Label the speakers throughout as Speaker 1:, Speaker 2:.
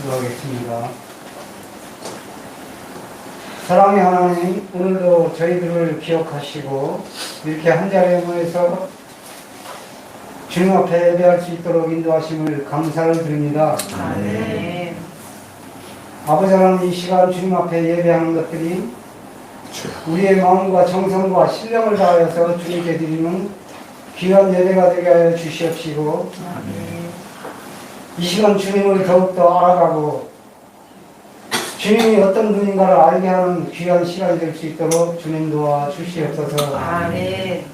Speaker 1: 기도하겠습니다. 사랑의 하나님, 오늘도 저희들을 기억하시고 이렇게 한자리에 모여서 주님 앞에 예배할 수 있도록 인도하심을 감사를 드립니다.
Speaker 2: 아멘.
Speaker 1: 아버지 하나님, 이 시간 주님 앞에 예배하는 것들이 우리의 마음과 정성과 신령을 다하여서 주님께 드리는 귀한 예배가 되게 하여 주시옵시고, 이 시간 주님을 더욱더 알아가고 주님이 어떤 분인가를 알게 하는 귀한 시간이 될 수 있도록 주님 도와 주시옵소서.
Speaker 2: 아멘.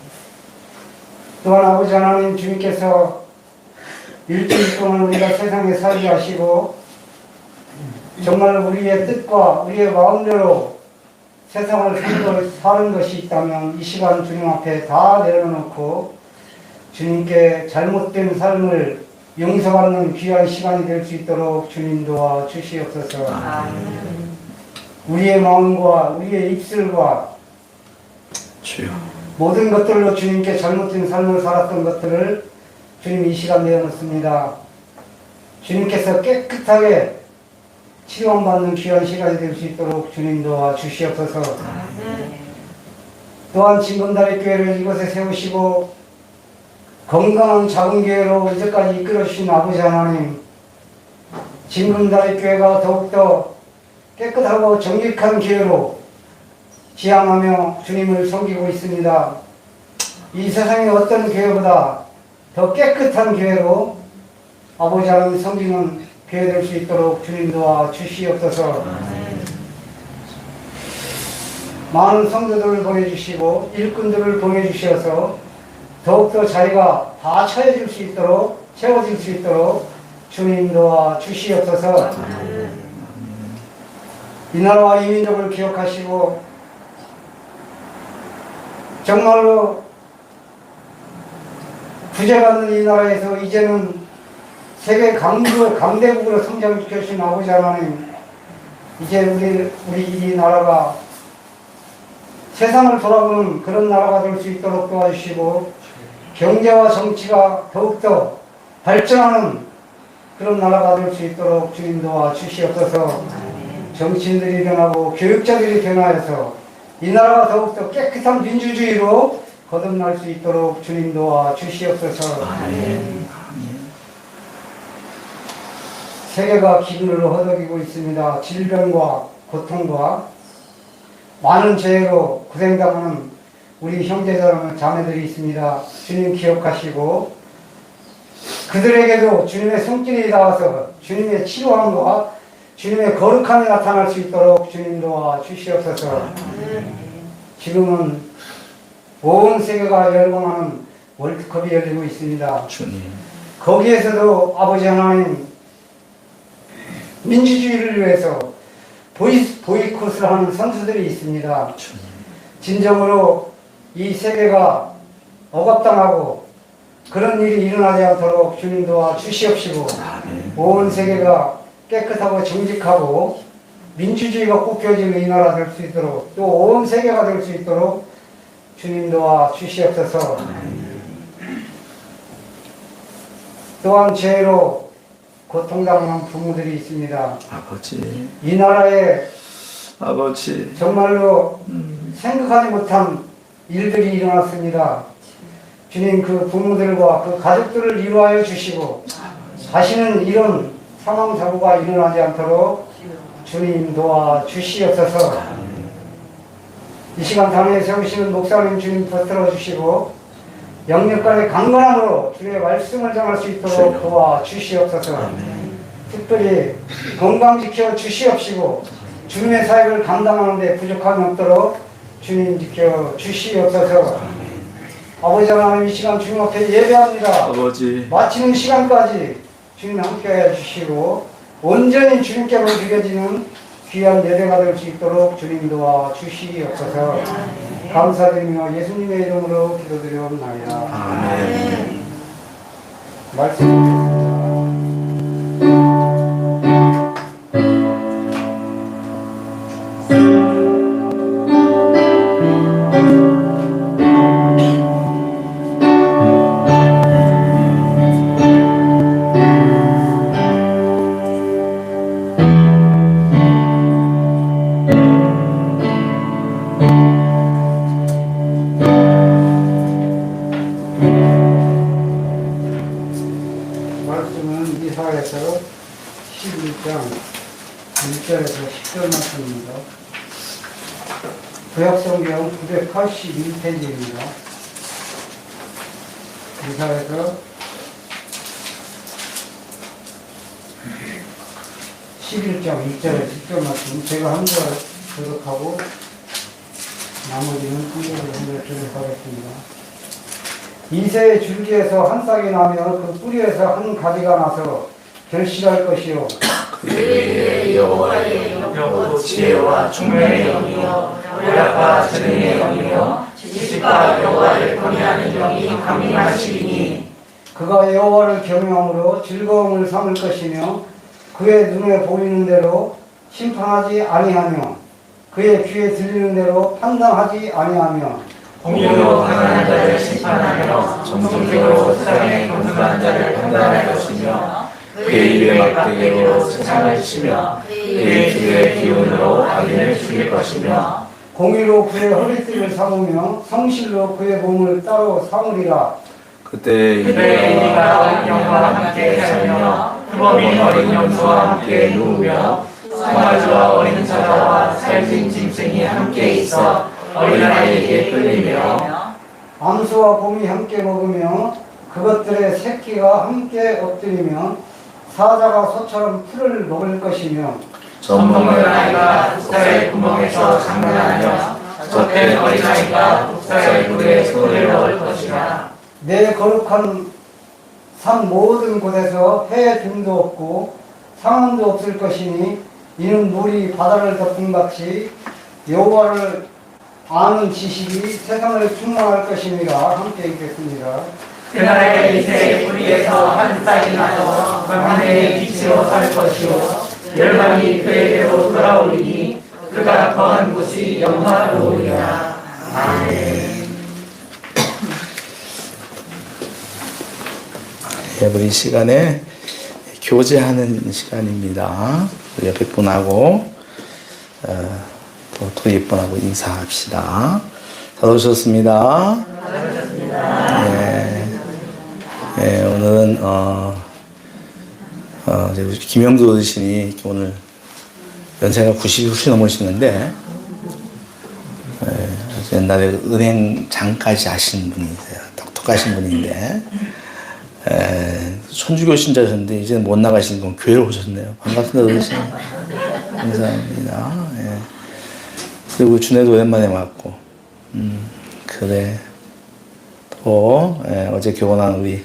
Speaker 1: 또한 아버지 하나님, 주님께서 일주일 동안 우리가 세상에 살게 하시고 정말 우리의 뜻과 우리의 마음대로 세상을 사는 것이 있다면 이 시간 주님 앞에 다 내려놓고 주님께 잘못된 삶을 용서받는 귀한 시간이 될 수 있도록 주님 도와 주시옵소서.
Speaker 2: 아멘.
Speaker 1: 우리의 마음과 우리의 입술과
Speaker 3: 주여.
Speaker 1: 모든 것들로 주님께 잘못된 삶을 살았던 것들을 주님 이 시간 내어놓습니다. 주님께서 깨끗하게 치유받는 귀한 시간이 될 수 있도록 주님 도와 주시옵소서.
Speaker 2: 아멘.
Speaker 1: 또한 진금다리 교회를 이곳에 세우시고 건강한 작은 교회로 이제까지 이끌어 주신 아버지 하나님, 진금다리 교회가 더욱더 깨끗하고 정직한 교회로 지향하며 주님을 섬기고 있습니다. 이 세상의 어떤 교회보다 더 깨끗한 교회로 아버지 하나님 섬기는 교회 될 수 있도록 주님 도와 주시옵소서. 많은 성도들을 보내주시고 일꾼들을 보내주셔서 더욱더 자리가 다 채워질 수 있도록 주님 도와 주시옵소서. 이 나라와 이 민족을 기억하시고 정말로 부재받는 이 나라에서 이제는 세계 강대국으로 성장시켜주신 아버지 하나님, 이제 우리 이 나라가 세상을 돌아보는 그런 나라가 될 수 있도록 도와주시고 경제와 정치가 더욱더 발전하는 그런 나라가 될 수 있도록 주님 도와 주시옵소서. 정치인들이 변하고 교육자들이 변화해서 이 나라가 더욱더 깨끗한 민주주의로 거듭날 수 있도록 주님 도와 주시옵소서. 세계가 기근으로 허덕이고 있습니다. 질병과 고통과 많은 죄로 고생당하는 우리 형제자매 자매들이 있습니다. 주님 기억하시고 그들에게도 주님의 손길이 닿아서 주님의 치료함과 주님의 거룩함이 나타날 수 있도록 주님 도와 주시옵소서. 지금은 온 세계가 열광하는 월드컵이 열리고 있습니다.
Speaker 3: 주님.
Speaker 1: 거기에서도 아버지 하나님, 민주주의를 위해서 보이콧을 하는 선수들이 있습니다.
Speaker 3: 주님.
Speaker 1: 진정으로 이 세계가 억압당하고 그런 일이 일어나지 않도록 주님 도와 주시옵시고, 온 세계가 깨끗하고 정직하고 민주주의가 꽃펴지는 이 나라 될 수 있도록, 또 온 세계가 될 수 있도록 주님 도와 주시옵소서. 또한 죄로 고통당하는 부모들이 있습니다.
Speaker 3: 아버지.
Speaker 1: 이 나라에
Speaker 3: 아버지.
Speaker 1: 정말로 생각하지 못한 일들이 일어났습니다. 주님, 그 부모들과 그 가족들을 위로하여 주시고 다시는 이런 상황 사고가 일어나지 않도록 주님 도와 주시옵소서. 이 시간 당에 세우시는 목사님 주님 붙들어 주시고 영역간의 강건함으로 주의 말씀을 전할 수 있도록 도와 주시옵소서. 특별히 건강 지켜 주시옵시고 주님의 사역을 감당하는 데 부족함이 없도록 주님 지켜 주시옵소서. 아버지 하나님, 이 시간 주님 앞에 예배합니다.
Speaker 3: 아버지.
Speaker 1: 마치는 시간까지 주님 함께해 주시고 온전히 주님께로 드려지는 귀한 예배가 될 수 있도록 주님 도와 주시옵소서. 감사드리며 예수님의 이름으로 기도드리옵나이다.
Speaker 3: 아멘.
Speaker 1: 말씀 11장 1절에서 10절 말씀입니다. 구약성경 981페이지입니다. 이사에서 11장 1절에 10절 말씀 제가 한 절 교독하고 나머지는 한절을 교독하겠습니다. 이새의 줄기에서 한 싹이 나며 그 뿌리에서 한 가지가 나서 결실할 것이요
Speaker 4: 그의 여호와의 영도 지혜와 총명의 영이요 의학과 전능의 영이요 지식과 여호와를 경외하는 영이 강림하시리니
Speaker 1: 그가 여호와를 경외함으로 즐거움을 삼을 것이며 그의 눈에 보이는 대로 심판하지 아니하며 그의 귀에 들리는 대로 판단하지 아니하며
Speaker 4: 공의로 강한 자를 심판하며 정직으로 세상에 경솔한 자를 판단할 것이며 그의 입의 막대기로 세상을 치며 그의 귀의 기운으로 악인을 죽일 것이며
Speaker 1: 공의로 그의 허리띠를 삼으며 성실로 그의 몸을 따로 삼으리라.
Speaker 3: 그때
Speaker 4: 그의 이리가 영과 함께 살며 흠없는 어린 염소와 함께 누우며 송아지와 어린 사자와 살진 짐승이 함께 있어 어린아이에게 끌리며
Speaker 1: 암수와 곰이 함께 먹으며 그것들의 새끼가 함께 엎드리며 사자가 소처럼 풀을 먹을 것이며
Speaker 4: 젖먹는 아이가 독사의 구멍에서 장난하며 젖된 어린아이가 독사의 물에 손을 넣을 것이라.
Speaker 1: 내 거룩한 산 모든 곳에서 해의 등도 없고 상한도 없을 것이니 이는 물이 바다를 덮은 같이 여호와를 아는 지식이 세상을 충만할 것이니라. 함께 읽겠습니다.
Speaker 4: 그날에 이새의 뿌리에서 한 싹이 나서 하늘의 빛으로 살 것이요 열방이 그에게로 돌아오리니 그가 거한 곳이 영화로우리라. 아멘.
Speaker 3: 우리 시간에 교제하는 시간입니다. 우리 옆에 분하고 또 뒤에 분하고 인사합시다. 잘 오셨습니다. 네, 오늘은 우리 김영도 어르신이 오늘 연세가 90이 훨씬 넘으시는데 옛날에 은행장까지 하신 분이세요. 똑똑하신 분인데 천주교 신자셨는데 이제는 못 나가시는 건 교회로 오셨네요. 반갑습니다, 어르신. 감사합니다. 예. 그리고 준혜도 오랜만에 왔고, 그래. 또 어제 결혼한 우리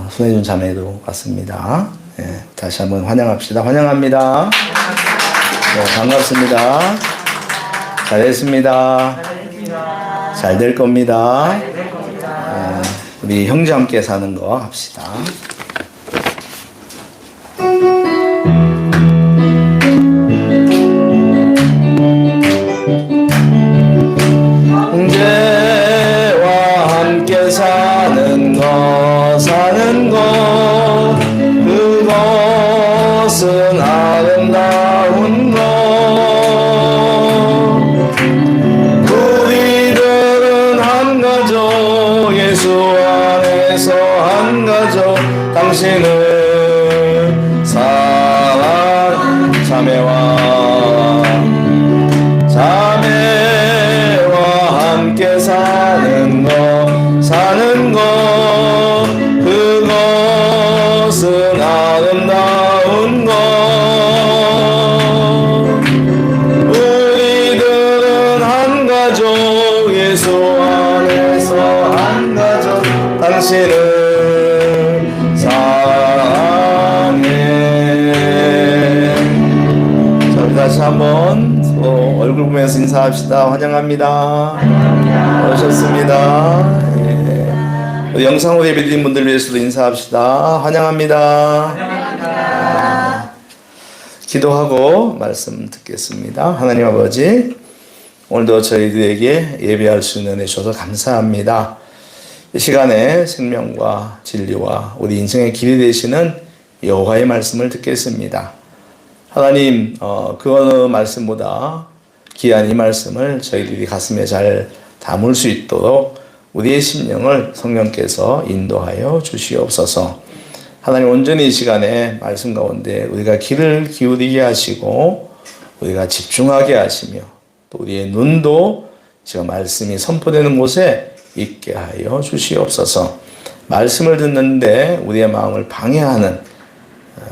Speaker 3: 손혜준 자매도 왔습니다. 예. 다시 한번 환영합시다. 환영합니다. 네, 반갑습니다. 잘했습니다. 잘 될 겁니다. 우리 형제 함께 사는 거 합시다. 형제와 함께 사는 것 그것은 아름다운 것 우리들은 한 가족 예수 안에서 한 가족 당신을 사랑 자매와 함께 사는 것 그것은 아름다운 것 우리들은 한 가족 예수 안에서 한 가족 당신을 사랑해. 자, 우리 다시 한번 서로 얼굴 보면서 인사합시다. 환영합니다. 오셨습니다. 예. 우리 영상으로 예배드린 분들 위해서도 인사합시다. 환영합니다. 기도하고 말씀 듣겠습니다. 하나님 아버지, 오늘도 저희들에게 예배할 수 있는 은혜 주셔서 감사합니다. 이 시간에 생명과 진리와 우리 인생의 길이 되시는 여호와의 말씀을 듣겠습니다. 하나님, 그 어느 말씀보다 귀한 이 말씀을 저희들이 가슴에 잘 담을 수 있도록 우리의 심령을 성령께서 인도하여 주시옵소서. 하나님 온전히 이 시간에 말씀 가운데 우리가 귀를 기울이게 하시고 우리가 집중하게 하시며 또 우리의 눈도 지금 말씀이 선포되는 곳에 있게 하여 주시옵소서. 말씀을 듣는데 우리의 마음을 방해하는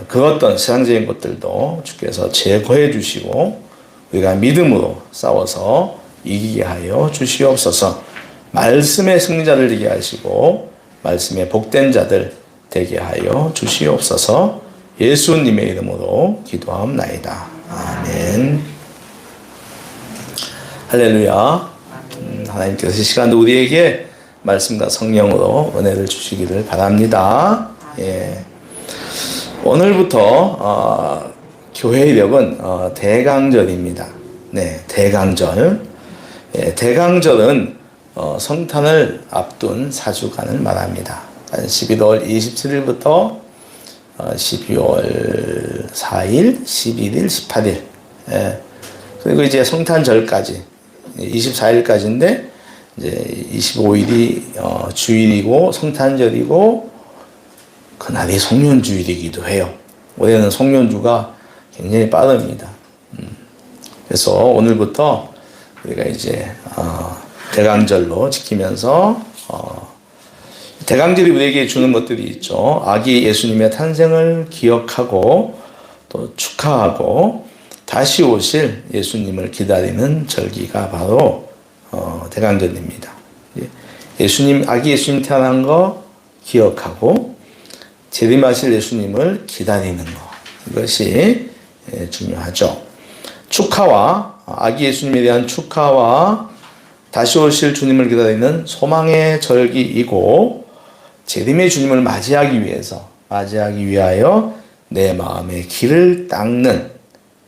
Speaker 3: 그 어떤 세상적인 것들도 주께서 제거해 주시고 우리가 믿음으로 싸워서 이기게 하여 주시옵소서. 말씀의 승리자를 되게 하시고 말씀의 복된 자들 되게 하여 주시옵소서. 예수님의 이름으로 기도하옵나이다. 아멘. 할렐루야. 하나님께서 이 시간도 우리에게 말씀과 성령으로 은혜를 주시기를 바랍니다. 예. 오늘부터 교회 이력은 대강절입니다. 네, 대강절. 예, 대강절은 성탄을 앞둔 4주간을 말합니다. 11월 27일부터 12월 4일, 11일, 18일. 예. 그리고 이제 성탄절까지 24일까지인데 이제 25일이 주일이고 성탄절이고 그날이 송년주일이기도 해요. 올해는 송년주가 굉장히 빠릅니다. 그래서 오늘부터 우리가 이제 대강절로 지키면서 대강절이 우리에게 주는 것들이 있죠. 아기 예수님의 탄생을 기억하고 또 축하하고 다시 오실 예수님을 기다리는 절기가 바로 대강절입니다. 아기 예수님 태어난 거 기억하고 재림하실 예수님을 기다리는 것, 이것이 중요하죠. 축하와 아기 예수님에 대한 축하와 다시 오실 주님을 기다리는 소망의 절기이고 재림의 주님을 맞이하기 위하여 내 마음의 길을 닦는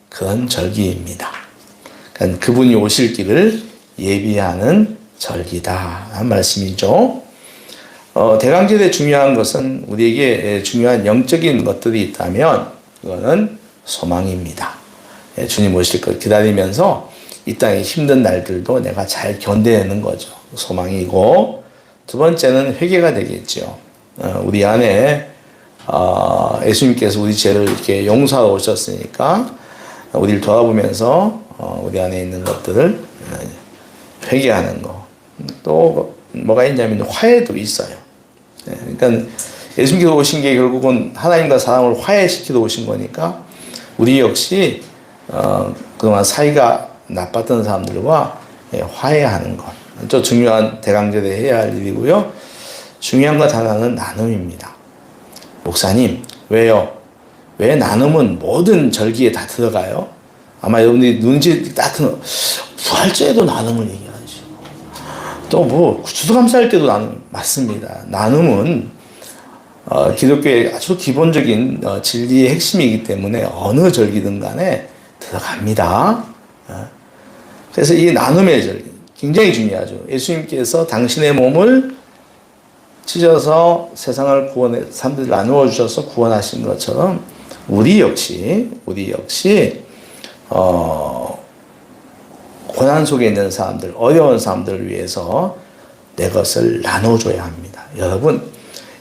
Speaker 3: 그런 절기입니다. 그러니까 그분이 오실 길을 예비하는 절기다 하는 말씀이죠. 대강절의 중요한 것은 우리에게 중요한 영적인 것들이 있다면 그거는 소망입니다. 주님 오실 걸 기다리면서 이 땅의 힘든 날들도 내가 잘 견뎌내는 거죠. 소망이고 두 번째는 회개가 되겠죠. 우리 안에 예수님께서 우리 죄를 이렇게 용서하러 오셨으니까 우리를 돌아보면서 우리 안에 있는 것들을 회개하는 거. 또 뭐가 있냐면 화해도 있어요. 그러니까 예수님께서 오신 게 결국은 하나님과 사람을 화해시키러 오신 거니까 우리 역시 그동안 사이가 나빴던 사람들과 화해하는 것. 또 중요한 대강절에 해야 할 일이고요. 중요한 것 하나는 나눔입니다. 목사님, 왜요? 왜 나눔은 모든 절기에 다 들어가요? 아마 여러분들이 눈치 딱 부활절에도 나눔을 얘기하죠. 또 뭐 추수감사할 때도 나눔 맞습니다. 나눔은 기독교의 아주 기본적인 진리의 핵심이기 때문에 어느 절기든 간에 들어갑니다. 그래서 이 나눔의 절기 굉장히 중요하죠. 예수님께서 당신의 몸을 찢어서 세상을 사람들을 나누어 주셔서 구원하신 것처럼 우리 역시 고난 속에 있는 사람들, 어려운 사람들을 위해서 내 것을 나눠줘야 합니다. 여러분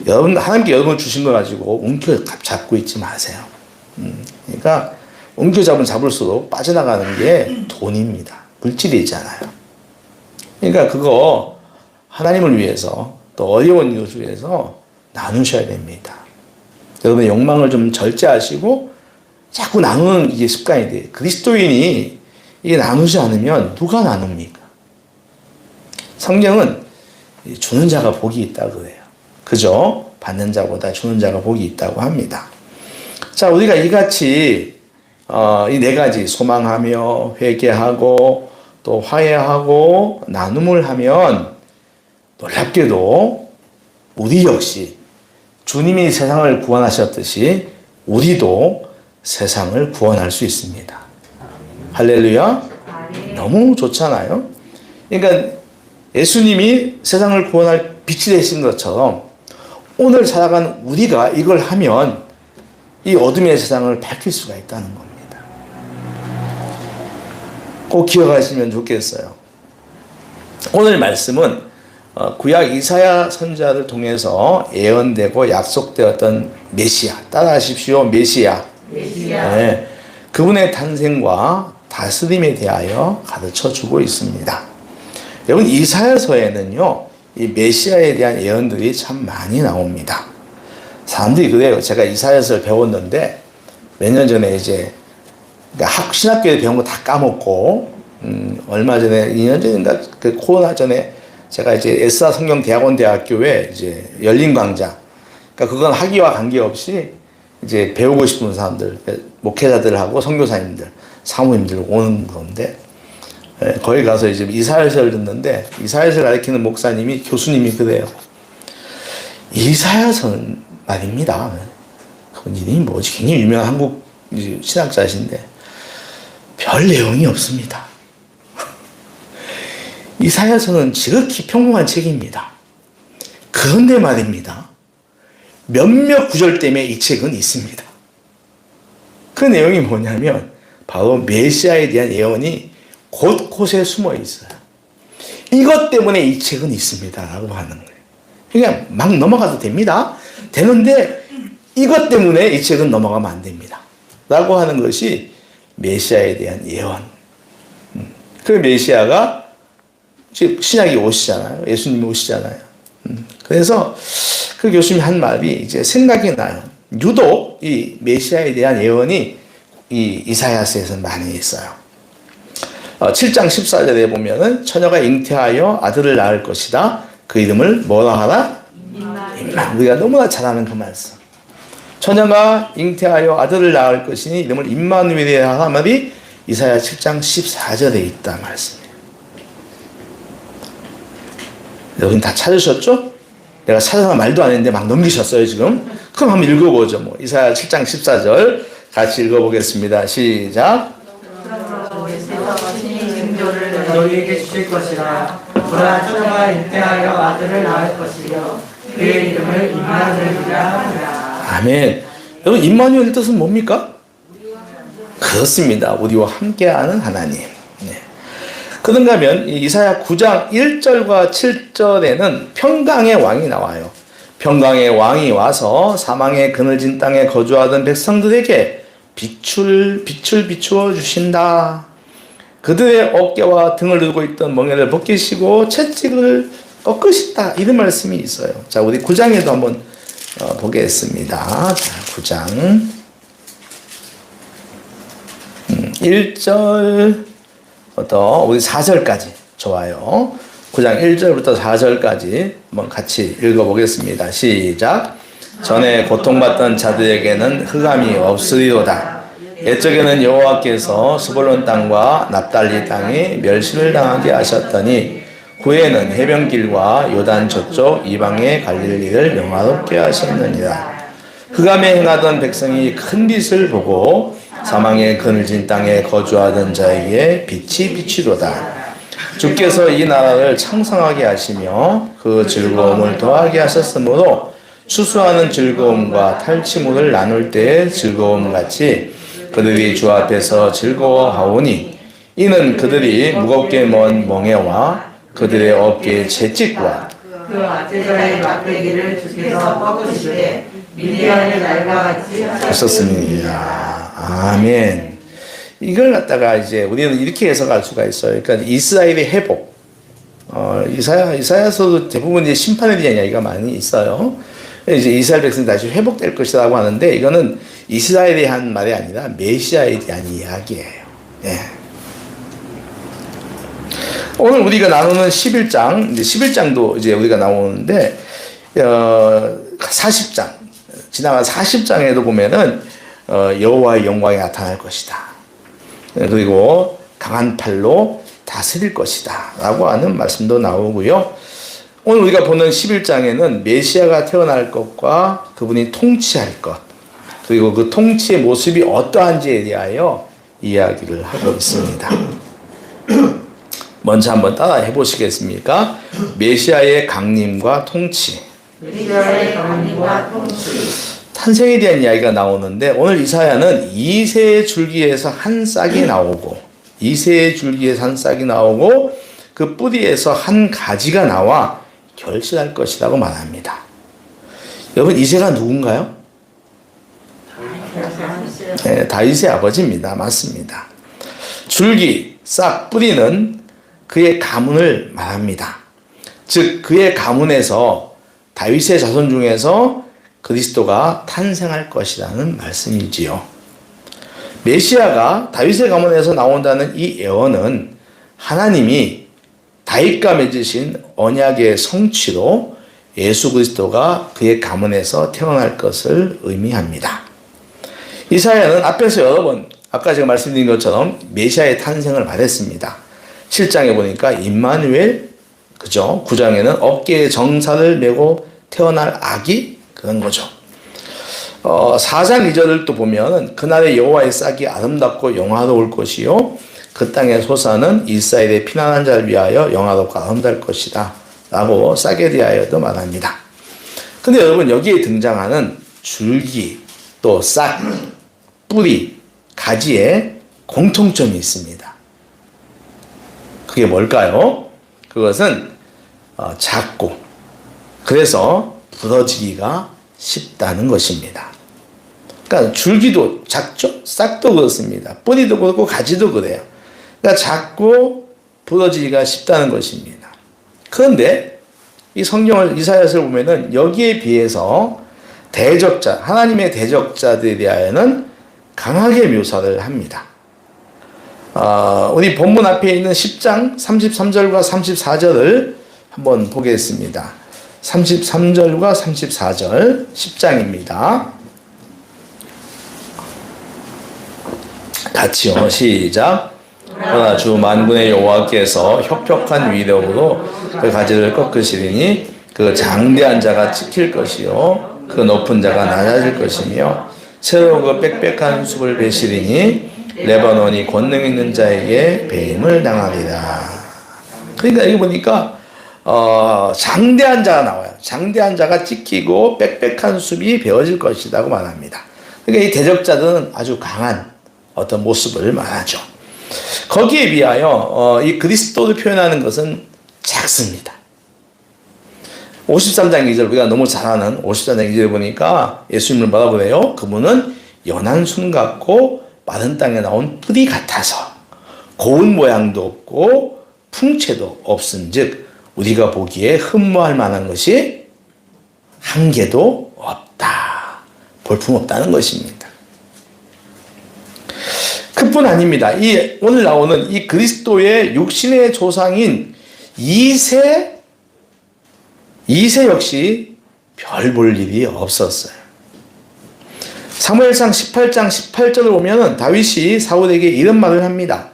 Speaker 3: 하나님께 여러분 주신 걸 가지고 움켜 잡고 있지 마세요. 그러니까 움켜 잡을수록 빠져나가는 게 돈입니다. 물질이잖아요. 그러니까 그거 하나님을 위해서 또 어려운 이웃을 위해서 나누셔야 됩니다. 여러분의 욕망을 좀 절제하시고 자꾸 나누는 이게 습관이 돼요. 그리스도인이 이게 나누지 않으면 누가 나눕니까? 성경은 주는 자가 복이 있다고 그래요. 그죠? 받는 자보다 주는 자가 복이 있다고 합니다. 자, 우리가 이같이 이 네 가지 소망하며 회개하고 또 화해하고 나눔을 하면 놀랍게도 우리 역시 주님이 세상을 구원하셨듯이 우리도 세상을 구원할 수 있습니다. 할렐루야. 너무 좋잖아요. 그러니까 예수님이 세상을 구원할 빛이 되신 것처럼 오늘 살아가는 우리가 이걸 하면 이 어둠의 세상을 밝힐 수가 있다는 겁니다. 꼭 기억하시면 좋겠어요. 오늘 말씀은 구약 이사야 선지자를 통해서 예언되고 약속되었던 메시아, 따라하십시오. 메시아. 네, 그분의 탄생과 다스림에 대하여 가르쳐 주고 있습니다. 여러분, 이사야서에는요, 이 메시아에 대한 예언들이 참 많이 나옵니다. 사람들이 그래요. 제가 이사야서를 배웠는데 몇 년 전에 이제 신학교에 배운 거 다 까먹고, 얼마 전에 2년 전인가 그 코로나 전에 제가 이제 에스라 성경대학원대학교에 이제 열린 강좌, 그러니까 그건 학위와 관계없이 이제 배우고 싶은 사람들, 목회자들하고 선교사님들, 사모님들 오는 건데, 거기 가서 이제 이사야서를 듣는데, 이사야서를 가르치는 목사님이, 교수님이 그래요. 이사야서는 말입니다. 그분 이름이 뭐지? 굉장히 유명한 한국 신학자신데, 별 내용이 없습니다. 이사야서는 지극히 평범한 책입니다. 그런데 말입니다. 몇몇 구절 때문에 이 책은 있습니다. 그 내용이 뭐냐면 바로 메시아에 대한 예언이 곳곳에 숨어 있어요. 이것 때문에 이 책은 있습니다 라고 하는 거예요. 그냥 막 넘어가도 됩니다. 되는데 이것 때문에 이 책은 넘어가면 안 됩니다 라고 하는 것이 메시아에 대한 예언. 그 메시아가 신약이 오시잖아요. 예수님이 오시잖아요. 그래서 그 교수님이 한 말이 이제 생각이 나요. 유독 이 메시아에 대한 예언이 이 이사야서에서 많이 있어요. 7장 14절에 보면은 처녀가 잉태하여 아들을 낳을 것이다. 그 이름을 뭐라 하라? 임만. 우리가 너무나 잘 아는 그 말씀. 처녀가 잉태하여 아들을 낳을 것이니 이름을 임마누엘이라 하는 말이 이사야 7장 14절에 있다 말씀이에요. 여러분 다 찾으셨죠? 내가 찾아서 말도 안 했는데 막 넘기셨어요 지금? 그럼 한번 읽어보죠. 뭐 이사야 7장 14절 같이 읽어보겠습니다. 시작.
Speaker 5: 징조를 너희에게 주실 것이라. 보라, 처녀가 잉태하여 아들을 낳을 것이요 그의 이름을 임마누엘이라 하리라.
Speaker 3: 아멘. 여러분 임마누엘의 뜻은 뭡니까? 그렇습니다. 우리와 함께하는 하나님. 네. 그런가 하면 이사야 9장 1절과 7절에는 평강의 왕이 나와요. 평강의 왕이 와서 사망의 그늘진 땅에 거주하던 백성들에게 빛을 비추어 주신다. 그들의 어깨와 등을 들고 있던 멍에를 벗기시고 채찍을 꺾으신다. 이런 말씀이 있어요. 자, 우리 9장에도 한번 보겠습니다. 자, 9장 1절부터 우리 4절까지 좋아요. 9장 1절부터 4절까지 한번 같이 읽어보겠습니다. 시작. 전에 고통받던 자들에게는 흑암이 없으리로다. 옛적에는 여호와께서 스불론 땅과 납달리 땅에 멸시를 당하게 하셨더니 후에는 해변길과 요단 저쪽 이방의 갈릴리를 영화롭게 하셨느니라. 흑암에 행하던 백성이 큰 빛을 보고 사망의 그늘진 땅에 거주하던 자에게 빛이 비치도다. 주께서 이 나라를 창성하게 하시며 그 즐거움을 더하게 하셨으므로 추수하는 즐거움과 탈취물을 나눌 때의 즐거움 같이 그들이 주 앞에서 즐거워하오니 이는 그들이 무겁게 먼 멍에와 그들의 어깨의 채찍과
Speaker 5: 그 아제자의 막대기를 주께서 꺾으시되 미디안의 날과 같이
Speaker 3: 하셨습니다. 아멘. 이걸 갖다가 이제 우리는 이렇게 해석할 수가 있어요. 그러니까 이스라엘의 회복. 이사야서도 대부분 이제 심판에 대한 이야기가 많이 있어요. 이제 이스라엘 백성이 다시 회복될 것이라고 하는데 이거는 이스라엘에 대한 말이 아니라 메시아에 대한 이야기예요. 예. 오늘 우리가 나누는 11장, 이제 11장도 이제 우리가 나오는데 40장 지나간 40장에도 보면은 여호와의 영광이 나타날 것이다. 그리고 강한 팔로 다스릴 것이다 라고 하는 말씀도 나오고요. 오늘 우리가 보는 11장에는 메시아가 태어날 것과 그분이 통치할 것, 그리고 그 통치의 모습이 어떠한지에 대하여 이야기를 하고 있습니다. 먼저 한번 따라 해보시겠습니까? 메시아의 강림과 통치.
Speaker 5: 미디안의 강림과 통치.
Speaker 3: 탄생에 대한 이야기가 나오는데 오늘 이사야는 2세의 줄기에서 한 싹이 나오고 2세의 줄기에서 한 싹이 나오고 그 뿌리에서 한 가지가 나와 결실할 것이라고 말합니다. 여러분 이새가 누군가요? 네, 다윗의 아버지입니다. 맞습니다. 줄기, 싹, 뿌리는 그의 가문을 말합니다. 즉 그의 가문에서 다윗의 자손 중에서 그리스도가 탄생할 것이라는 말씀이지요. 메시아가 다윗의 가문에서 나온다는 이 예언은 하나님이 다윗과 맺으신 언약의 성취로 예수 그리스도가 그의 가문에서 태어날 것을 의미합니다. 이사야는 앞에서 여러 번 아까 제가 말씀드린 것처럼 메시아의 탄생을 말했습니다. 7장에 보니까 임마누엘, 그죠? 9장에는 어깨에 정사를 메고 태어날 아기, 그런 거죠. 4장 2절을 또 보면 그날의 여호와의 싹이 아름답고 영화로울 것이요 그 땅의 소사는 이스라엘의 피난한 자를 위하여 영화롭고 아름다울 것이다 라고 싹에 대하여도 말합니다. 근데 여러분 여기에 등장하는 줄기, 또 싹, 뿌리, 가지에 공통점이 있습니다. 그게 뭘까요? 그것은 작고 그래서 부러지기가 쉽다는 것입니다. 그러니까 줄기도 작죠? 싹도 그렇습니다. 뿌리도 그렇고 가지도 그래요. 그러니까 작고 부러지기가 쉽다는 것입니다. 그런데 이 성경을 이사야서를 보면은 여기에 비해서 대적자, 하나님의 대적자들에 대하여는 강하게 묘사를 합니다. 우리 본문 앞에 있는 10장 33절과 34절을 한번 보겠습니다. 33절과 34절 10장입니다. 같이요. 시작. 그러나 주 만군의 여호와께서 협력한 위력으로 그 가지를 꺾으시리니 그 장대한 자가 찍힐 것이요 그 높은 자가 낮아질 것이며 새로운 그 빽빽한 숲을 베시리니 레바논이 권능 있는 자에게 배임을 당하리라. 그러니까 여기 보니까 장대한 자가 나와요. 장대한 자가 찍히고 빽빽한 숲이 베어질 것이라고 말합니다. 그러니까 이 대적자들은 아주 강한 어떤 모습을 말하죠. 거기에 비하여 이 그리스도를 표현하는 것은 작습니다. 53장 2절 우리가 너무 잘 아는 53장 2절 보니까 예수님을 뭐라고 그래요? 그분은 연한 순 같고 마른 땅에 나온 뿌리 같아서 고운 모양도 없고 풍채도 없은즉 우리가 보기에 흠모할 만한 것이 한 개도 없다. 볼품없다는 것입니다. 그뿐 아닙니다. 이 오늘 나오는 이 그리스도의 육신의 조상인 이새 역시 별 볼 일이 없었어요. 사무엘상 18장 18절을 보면은 다윗이 사울에게 이런 말을 합니다.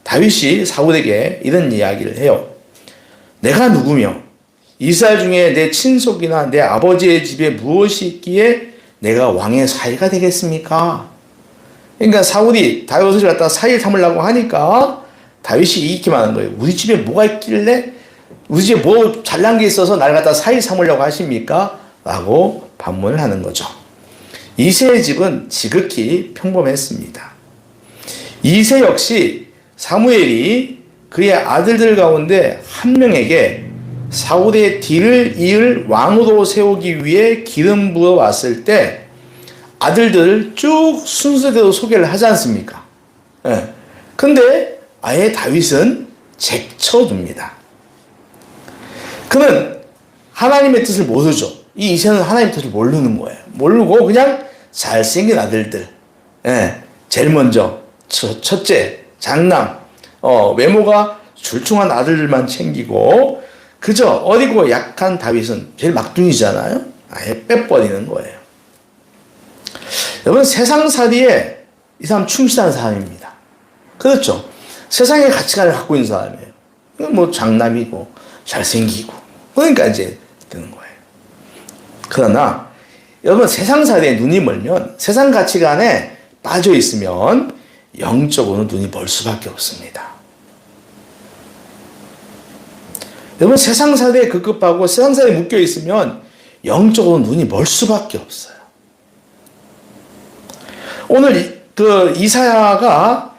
Speaker 3: 다윗이 사울에게 이런 이야기를 해요. 내가 누구며 이스라엘 중에 내 친속이나 내 아버지의 집에 무엇이 있기에 내가 왕의 사위가 되겠습니까? 그러니까 사울이 다윗을 갖다 사위 삼으려고 하니까 다윗이 이렇게 말하는 거예요. 우리 집에 뭐가 있길래 우리 집에 뭐 잘난 게 있어서 나를 갖다 사위 삼으려고 하십니까? 라고 반문을 하는 거죠. 이새의 집은 지극히 평범했습니다. 이새 역시 사무엘이 그의 아들들 가운데 한 명에게 사울의 뒤를 이을 왕으로 세우기 위해 기름 부어 왔을 때 아들들을 쭉 순서대로 소개를 하지 않습니까? 예. 근데 아예 다윗은 제쳐둡니다. 그는 하나님의 뜻을 모르죠. 이 이새는 하나님의 뜻을 모르는 거예요. 모르고 그냥 잘생긴 아들들, 예. 제일 먼저 첫째, 장남, 외모가 출중한 아들들만 챙기고 그저 어리고 약한 다윗은 제일 막둥이잖아요. 아예 빼버리는 거예요. 여러분 세상살이에 이 사람 충실한 사람입니다. 그렇죠. 세상의 가치관을 갖고 있는 사람이에요. 뭐 장남이고 잘생기고 그러니까 이제 되는 거예요. 그러나 여러분 세상살이에 눈이 멀면 세상 가치관에 빠져 있으면 영적으로는 눈이 멀 수밖에 없습니다. 여러분 세상살이에 급급하고 세상살이에 묶여 있으면 영적으로 눈이 멀 수밖에 없어요. 오늘 그 이사야가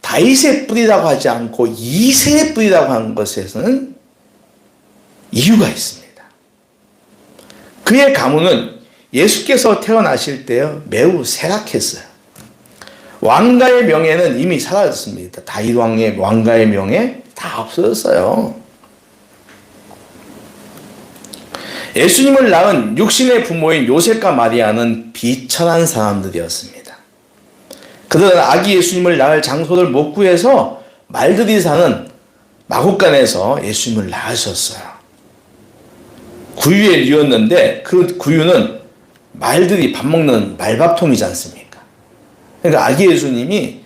Speaker 3: 다윗의 뿌리라고 하지 않고 이새의 뿌리라고 하는 것에서는 이유가 있습니다. 그의 가문은 예수께서 태어나실 때 매우 쇠락했어요. 왕가의 명예는 이미 사라졌습니다. 다윗 왕의 왕가의 명예 다 없어졌어요. 예수님을 낳은 육신의 부모인 요셉과 마리아는 비천한 사람들이었습니다. 그들은 아기 예수님을 낳을 장소를 못 구해서 말들이 사는 마곡간에서 예수님을 낳으셨어요. 구유에 뉘었는데 그 구유는 말들이 밥 먹는 말밥통이지 않습니까? 그러니까 아기 예수님이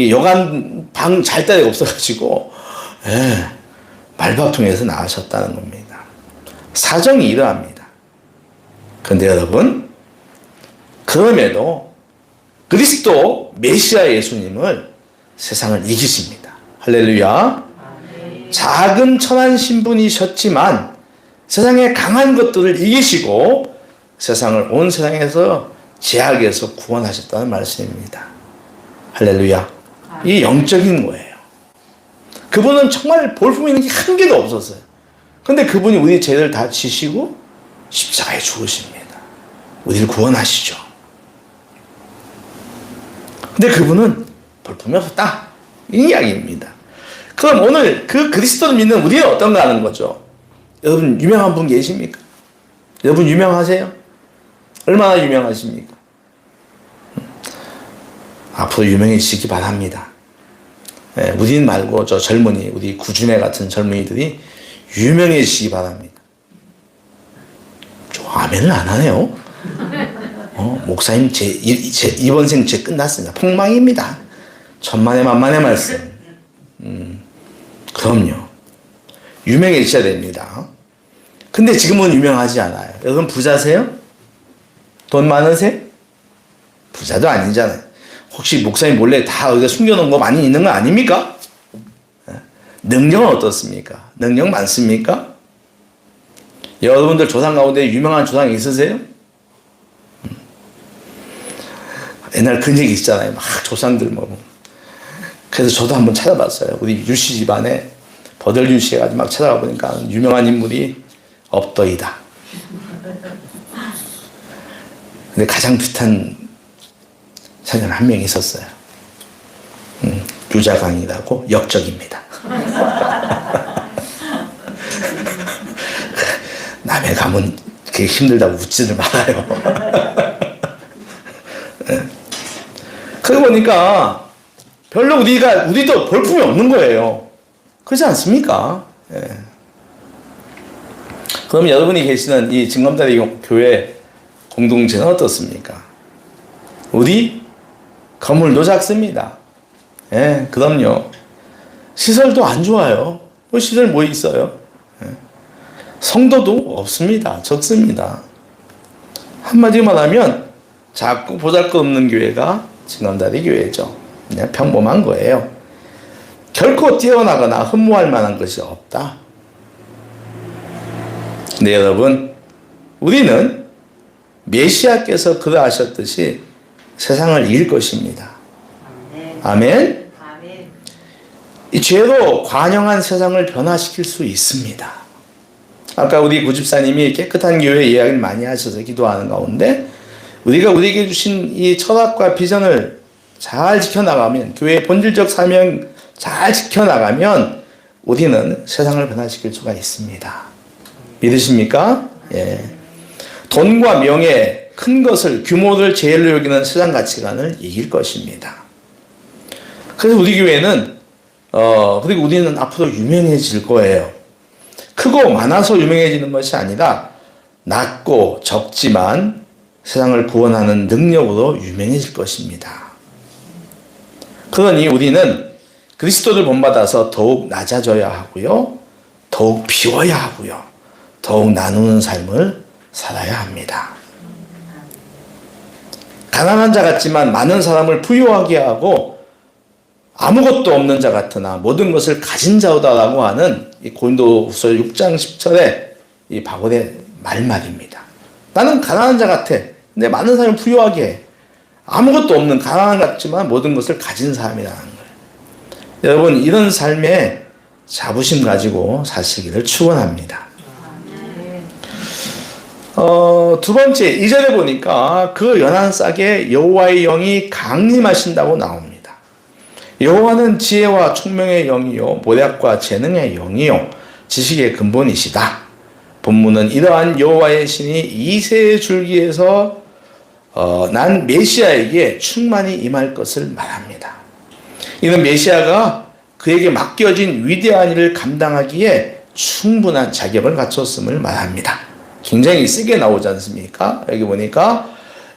Speaker 3: 여간 방 잘 데가 없어가지고 말밥통에서 나으셨다는 겁니다. 사정이 이러합니다. 그런데 여러분, 그럼에도 그리스도 메시아 예수님을 세상을 이기십니다. 할렐루야. 작은 천한 신분이셨지만 세상의 강한 것들을 이기시고 세상을 온 세상에서 죄악에서 구원하셨다는 말씀입니다. 할렐루야. 이 영적인 거예요. 그분은 정말 볼품 있는 게 한 개도 없었어요. 근데 그분이 우리 죄를 다 지시고 십자가에 죽으십니다. 우리를 구원하시죠. 근데 그분은 볼품이 없었다. 이 이야기입니다. 그럼 오늘 그 그리스도를 믿는 우리는 어떤가 하는 거죠. 여러분 유명한 분 계십니까? 여러분 유명하세요? 얼마나 유명하십니까? 앞으로 유명해지시기 바랍니다. 우린 말고 저 젊은이, 우리 구준애 같은 젊은이들이 유명해지시기 바랍니다. 좀 아멘을 안 하네요. 목사님 이번 생 제 끝났습니다. 폭망입니다. 천만의 만만의 말씀. 그럼요. 유명해지셔야 됩니다. 근데 지금은 유명하지 않아요. 여러분 부자세요? 돈 많으세요? 부자도 아니잖아요. 혹시 목사님 몰래 다 어디다 숨겨놓은 거 많이 있는 거 아닙니까? 능력은 어떻습니까? 능력 많습니까? 여러분들 조상 가운데 유명한 조상이 있으세요? 옛날 그런 얘기 있잖아요. 막 조상들 뭐. 그래서 저도 한번 찾아봤어요. 우리 유씨 집안에 버들 유씨 해가지고 막 찾아가 보니까 유명한 인물이 없더이다. 근데 가장 비슷한 사람 한 명 있었어요. 유자강이라고 역적입니다. 남의 가문 그게 힘들다고 웃지를 말아요. 그러고 보니까 별로 우리도 볼품이 없는 거예요. 그렇지 않습니까? 그럼 여러분이 계시는 이 진검다리 교회 공동체는 어떻습니까? 우리 건물도 작습니다. 그럼요. 시설도 안 좋아요. 시설 뭐 있어요? 성도도 없습니다. 적습니다. 한마디로 말하면 작고 보잘것없는 교회가 진검다리 교회죠. 그냥 평범한 거예요. 결코 뛰어나거나 흠모할 만한 것이 없다. 근데 여러분, 우리는 메시아께서 그러하셨듯이 세상을 이길 것입니다. 아멘.
Speaker 2: 아멘.
Speaker 3: 이 죄로 관영한 세상을 변화시킬 수 있습니다. 아까 우리 구집사님이 깨끗한 교회 이야기를 많이 하셔서 기도하는 가운데 우리가 우리에게 주신 이 철학과 비전을 잘 지켜나가면, 교회의 본질적 사명 잘 지켜나가면 우리는 세상을 변화시킬 수가 있습니다. 믿으십니까? 돈과 명예, 큰 것을, 규모를 제일로 여기는 세상 가치관을 이길 것입니다. 그래서 우리 교회는 그리고 우리는 앞으로 유명해질 거예요. 크고 많아서 유명해지는 것이 아니라 낮고 적지만 세상을 구원하는 능력으로 유명해질 것입니다. 그러니 우리는 그리스도를 본받아서 더욱 낮아져야 하고요. 더욱 비워야 하고요. 더욱 나누는 삶을 살아야 합니다. 가난한 자 같지만 많은 사람을 부유하게 하고 아무것도 없는 자 같으나 모든 것을 가진 자다라고 하는 이 고린도후서 6장 10절의 이 바울의 말입니다. 나는 가난한 자 같아. 근데 많은 사람을 부유하게 해. 아무것도 없는 가난한 같지만 모든 것을 가진 사람이라는 거예요. 여러분 이런 삶에 자부심 가지고 사시기를 축원합니다. 두 번째 2절에 보니까 그 연한 싹에 여호와의 영이 강림하신다고 나옵니다. 여호와는 지혜와 총명의 영이요 모략과 재능의 영이요 지식의 근본이시다. 본문은 이러한 여호와의 신이 이새의 줄기에서 난 메시아에게 충만히 임할 것을 말합니다. 이는 메시아가 그에게 맡겨진 위대한 일을 감당하기에 충분한 자격을 갖췄음을 말합니다. 굉장히 세게 나오지 않습니까? 여기 보니까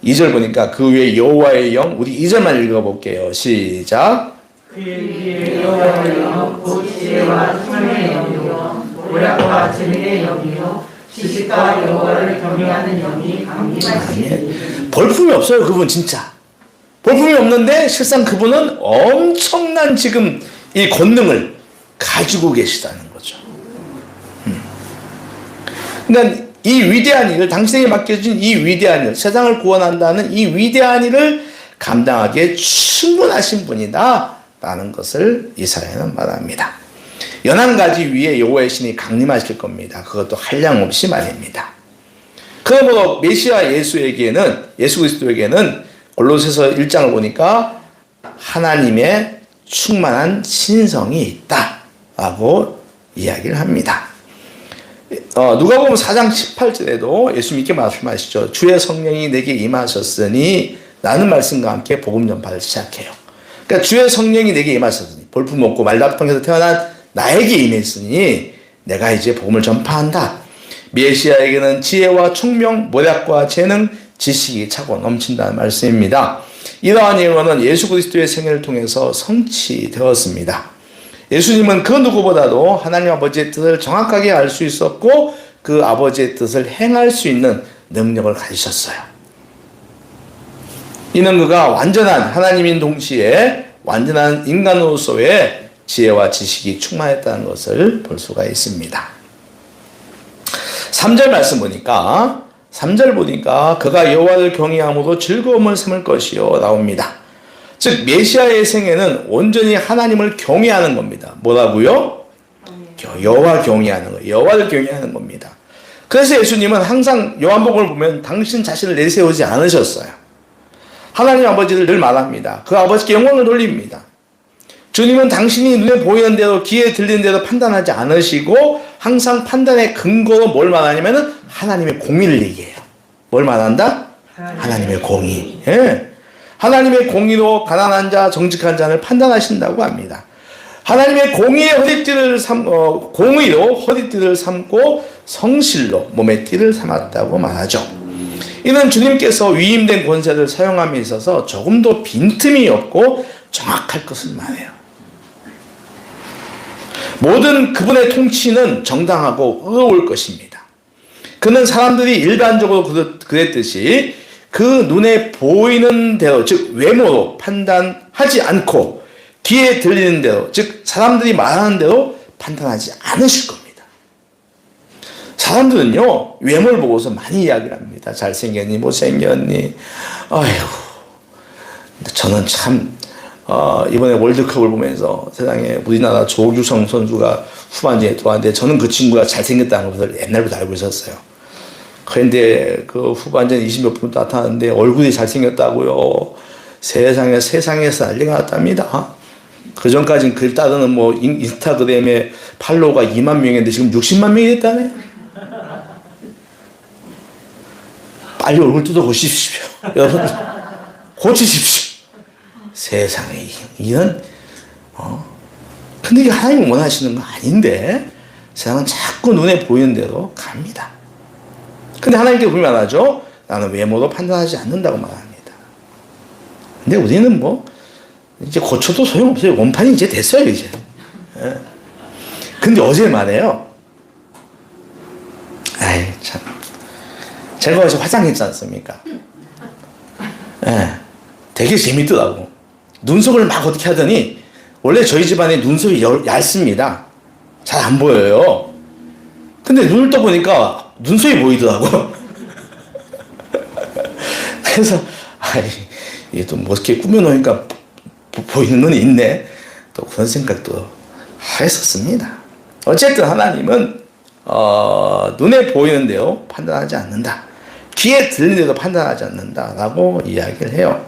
Speaker 3: 2절 보니까 그 위에 여호와의 영, 우리 2절만 읽어볼게요. 시작.
Speaker 5: 그 위에 여호와의 영 곧 지혜와 총명의 영이요 모략과 재능의 영이요 지식과 여호와를 경외하는 영이 강림하시니.
Speaker 3: 볼품이 없어요. 그분 진짜. 볼품이 없는데 실상 그분은 엄청난 지금 이 권능을 가지고 계시다는 거죠. 그러니까 이 위대한 일을, 당신에게 맡겨진 이 위대한 일, 세상을 구원한다는 이 위대한 일을 감당하기에 충분하신 분이다 라는 것을 이사야는 말합니다. 연한 가지 위에 여호와의 신이 강림하실 겁니다. 그것도 한량없이 말입니다. 그러므로 메시아 예수 그리스도에게는 골로새서 1장을 보니까 하나님의 충만한 신성이 있다라고 이야기를 합니다. 누가복음 4장 18절에도 예수님께 말씀하시죠. 주의 성령이 내게 임하셨으니 라는 말씀과 함께 복음 전파를 시작해요. 그러니까 주의 성령이 내게 임하셨으니, 볼품없고 말다툼에서 태어난 나에게 임했으니 내가 이제 복음을 전파한다. 메시아에게는 지혜와 총명, 모략과 재능, 지식이 차고 넘친다는 말씀입니다. 이러한 예언은 예수 그리스도의 생애를 통해서 성취되었습니다. 예수님은 그 누구보다도 하나님 아버지의 뜻을 정확하게 알 수 있었고 그 아버지의 뜻을 행할 수 있는 능력을 가지셨어요. 이는 그가 완전한 하나님인 동시에 완전한 인간으로서의 지혜와 지식이 충만했다는 것을 볼 수가 있습니다. 3절 말씀 보니까 3절 보니까 그가 여호와를 경외함으로 즐거움을 삼을 것이요 나옵니다. 즉 메시아의 생애는 온전히 하나님을 경외하는 겁니다. 뭐라고요? 여호와 경외하는 거예요. 여호와를 경외하는 겁니다. 그래서 예수님은 항상 요한복음을 보면 당신 자신을 내세우지 않으셨어요. 하나님 아버지를 늘 말합니다. 그 아버지께 영광을 돌립니다. 주님은 당신이 눈에 보이는 대로 귀에 들리는 대로 판단하지 않으시고 항상 판단의 근거로 뭘 말하냐면은 하나님의 공의를 얘기해요. 뭘 말한다? 하나님의 공의. 예. 하나님의 공의로 가난한 자, 정직한 자를 판단하신다고 합니다. 하나님의 공의로 허리띠를 삼고 성실로 몸의 띠를 삼았다고 말하죠. 이는 주님께서 위임된 권세를 사용함에 있어서 조금도 빈틈이 없고 정확할 것을 말해요. 모든 그분의 통치는 정당하고 의로울 것입니다. 그는 사람들이 일반적으로 그랬듯이 그 눈에 보이는 대로, 즉 외모로 판단하지 않고 귀에 들리는 대로, 즉 사람들이 말하는 대로 판단하지 않으실 겁니다. 사람들은요 외모를 보고서 많이 이야기를 합니다. 잘생겼니 못생겼니. 아이고 저는 참 이번에 월드컵을 보면서 세상에 우리나라 조규성 선수가 후반전에 들어왔는데 저는 그 친구가 잘생겼다는 것을 옛날부터 알고 있었어요. 그런데 그 후반전 20몇 분 나타났는데 얼굴이 잘생겼다고요. 세상에서 난리가 났답니다. 그 전까지는 글 따르는 뭐 인스타그램에 팔로워가 2만 명이었는데 지금 60만 명이 됐다네. 빨리 얼굴 뜯어 고치십시오. 여러분 고치십시오. 세상에 이런 근데 이게 하나님이 원하시는 거 아닌데 세상은 자꾸 눈에 보이는 대로 갑니다. 근데 하나님께 보면 하죠. 나는 외모로 판단하지 않는다고 말합니다. 근데 우리는 뭐 이제 고쳐도 소용없어요. 원판이 이제 됐어요 이제. 예. 근데 어제 말해요. 아이 참. 제가 어제 화장했지 않습니까? 예. 되게 재밌더라고. 눈썹을 막 어떻게 하더니 원래 저희 집안에 눈썹이 얇습니다. 잘 안 보여요. 근데 눈을 떠보니까 눈썹이 보이더라고. 그래서 이게 또 멋있게 꾸며놓으니까 보이는 눈이 있네. 또 그런 생각도 했었습니다. 어쨌든 하나님은 눈에 보이는데요 판단하지 않는다. 귀에 들리는데도 판단하지 않는다라고 이야기를 해요.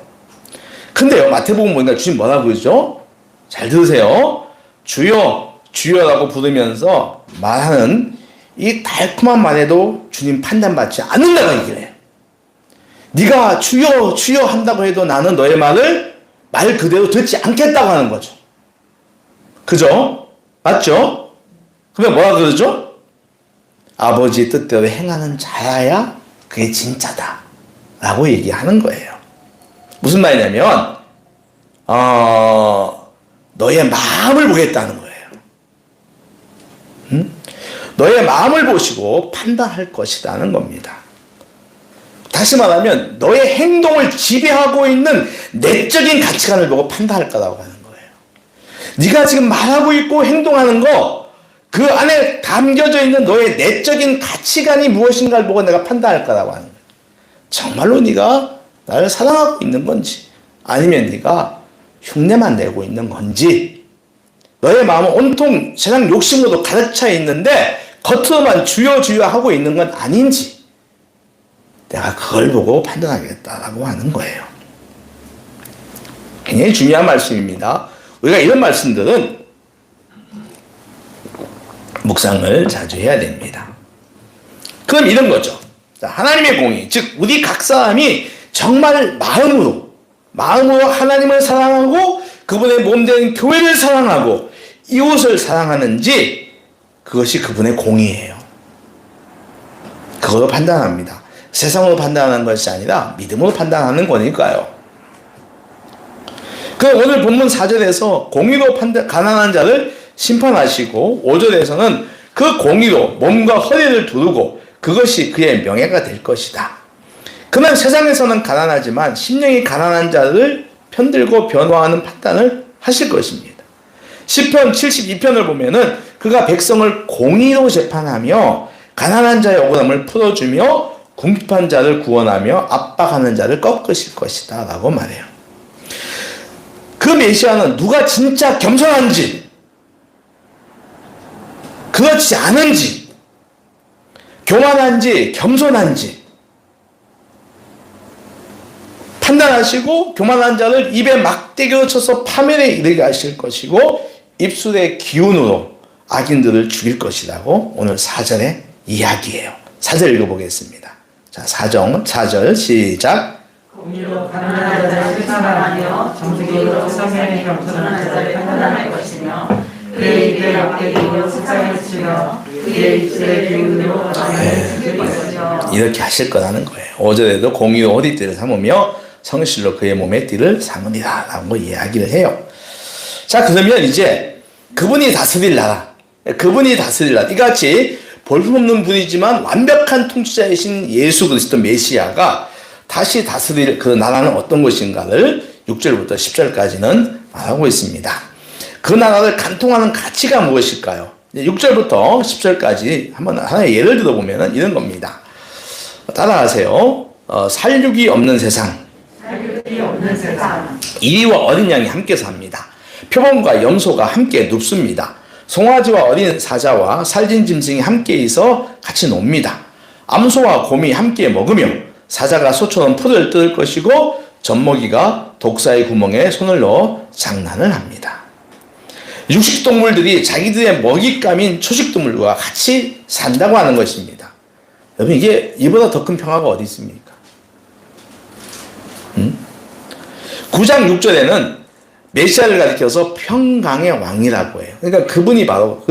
Speaker 3: 근데요 마태복음 보니까 주님 뭐라고 그러죠? 잘 들으세요. 주여 주여라고 부르면서 말하는 이 달콤한 말에도 주님 판단받지 않는다고 얘기를 해요. 네가 주여 주여 한다고 해도 나는 너의 말을 말 그대로 듣지 않겠다고 하는 거죠. 그죠? 맞죠? 그러면 뭐라 그러죠? 아버지 뜻대로 행하는 자야 그게 진짜다 라고 얘기하는 거예요. 무슨 말이냐면 너의 마음을 보겠다는 거예요. 너의 마음을 보시고 판단할 것이라는 겁니다. 다시 말하면 너의 행동을 지배하고 있는 내적인 가치관을 보고 판단할 거라고 하는 거예요. 네가 지금 말하고 있고 행동하는 거 그 안에 담겨져 있는 너의 내적인 가치관이 무엇인가를 보고 내가 판단할 거라고 하는 거예요. 정말로 네가 나를 사랑하고 있는 건지 아니면 네가 흉내만 내고 있는 건지 너의 마음은 온통 세상 욕심으로 가득 차 있는데 겉으로만 주여 주여 하고 있는 건 아닌지 내가 그걸 보고 판단하겠다라고 하는 거예요. 굉장히 중요한 말씀입니다. 우리가 이런 말씀들은 묵상을 자주 해야 됩니다. 그럼 이런 거죠. 하나님의 공의, 즉 우리 각 사람이 정말 마음으로 하나님을 사랑하고 그분의 몸된 교회를 사랑하고 이웃을 사랑하는지 그것이 그분의 공의예요. 그걸로 판단합니다. 세상으로 판단하는 것이 아니라 믿음으로 판단하는 거니까요. 오늘 본문 4절에서 공의로 가난한 자를 심판하시고 5절에서는 그 공의로 몸과 허리를 두르고 그것이 그의 명예가 될 것이다. 그는 세상에서는 가난하지만 심령이 가난한 자를 편들고 변화하는 판단을 하실 것입니다. 시편 72편을 보면은 그가 백성을 공의로 재판하며 가난한 자의 억울함을 풀어주며 궁핍한 자를 구원하며 압박하는 자를 꺾으실 것이다 라고 말해요. 그 메시아는 누가 진짜 겸손한지 그렇지 않은지 교만한지 겸손한지 판단하시고 교만한 자를 입에 막대기로 쳐서 파멸에 이르게 하실 것이고 입술의 기운으로 악인들을 죽일 것이라고 오늘 4절의 이야기예요. 4절 읽어보겠습니다. 자, 4절 시작.
Speaker 5: 공의로 가난한 자를 심판하며 정직으로 성령의 겸손한 자를 판단할 것이며 그의 입에 막대기로 숫장을 치며 그의 입술의 기운으로 악인을 죽일 것이며
Speaker 3: 이렇게 하실 거라는 거예요. 5절에도 공의로 허리띠를 삼으며 성실로 그의 몸에 띠를 삼으리라 라고 이야기를 해요. 자, 그러면 이제 그분이 다스릴 나라 이같이 볼품없는 분이지만 완벽한 통치자이신 예수 그리스도 메시아가 다시 다스릴 그 나라는 어떤 것인가를 6절부터 10절까지는 말하고 있습니다. 그 나라를 간통하는 가치가 무엇일까요? 6절부터 10절까지 한번 하나의 예를 들어보면 이런 겁니다. 따라하세요. 살육이 없는 세상. 이리와 어린 양이 함께 삽니다. 표범과 염소가 함께 눕습니다. 송아지와 어린 사자와 살진 짐승이 함께 있어 같이 놉니다. 암소와 곰이 함께 먹으며 사자가 소처럼 풀을 뜯을 것이고 젖먹이가 독사의 구멍에 손을 넣어 장난을 합니다. 육식동물들이 자기들의 먹잇감인 초식동물과 같이 산다고 하는 것입니다. 여러분 이게 이보다 더 큰 평화가 어디 있습니까? 9장 6절에는 메시아를 가리켜서 평강의 왕이라고 해요. 그러니까 그분이 바로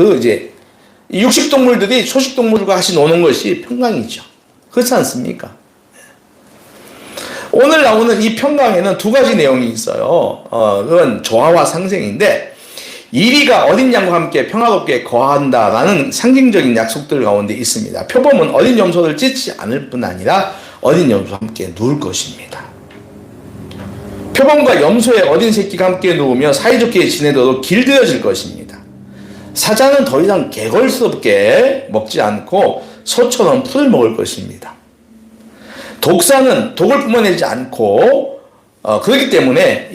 Speaker 3: 육식동물들이 초식동물과 같이 노는 것이 평강이죠. 그렇지 않습니까? 오늘 나오는 이 평강에는 두 가지 내용이 있어요. 그건 조화와 상생인데 이리가 어린 양과 함께 평화롭게 거한다라는 상징적인 약속들 가운데 있습니다. 표범은 어린 염소를 찢지 않을 뿐 아니라 어린 염소와 함께 누울 것입니다. 표범과 염소의 어린 새끼가 함께 누우며 사이좋게 지내도록 길들여질 것입니다. 사자는 더 이상 개걸스럽게 먹지 않고 소처럼 풀을 먹을 것입니다. 독사는 독을 뿜어내지 않고 그렇기 때문에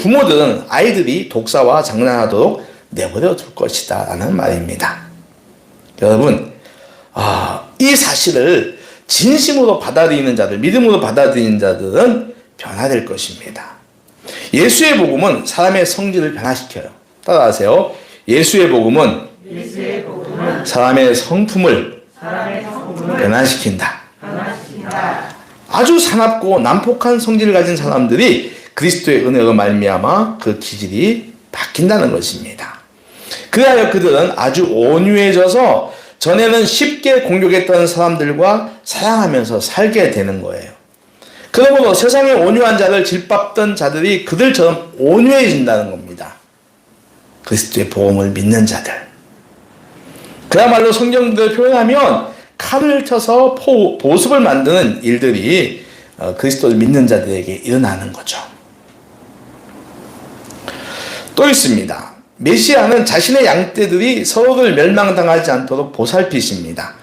Speaker 3: 부모들은 아이들이 독사와 장난하도록 내버려 둘 것이다 라는 말입니다. 여러분 이 사실을 진심으로 받아들이는 자들, 믿음으로 받아들이는 자들은 변화될 것입니다. 예수의 복음은 사람의 성질을 변화시켜요. 따라하세요. 예수의 복음은 사람의 성품을 변화시킨다. 아주 사납고 난폭한 성질을 가진 사람들이 그리스도의 은혜로 말미암아 그 기질이 바뀐다는 것입니다. 그리하여 그들은 아주 온유해져서 전에는 쉽게 공격했던 사람들과 사랑하면서 살게 되는 거예요. 그러므로 세상의 온유한 자를 질밟던 자들이 그들처럼 온유해진다는 겁니다. 그리스도의 복음을 믿는 자들. 그야말로 성경들을 표현하면 칼을 쳐서 보습을 만드는 일들이 그리스도를 믿는 자들에게 일어나는 거죠. 또 있습니다. 메시아는 자신의 양떼들이 서로를 멸망당하지 않도록 보살피십니다.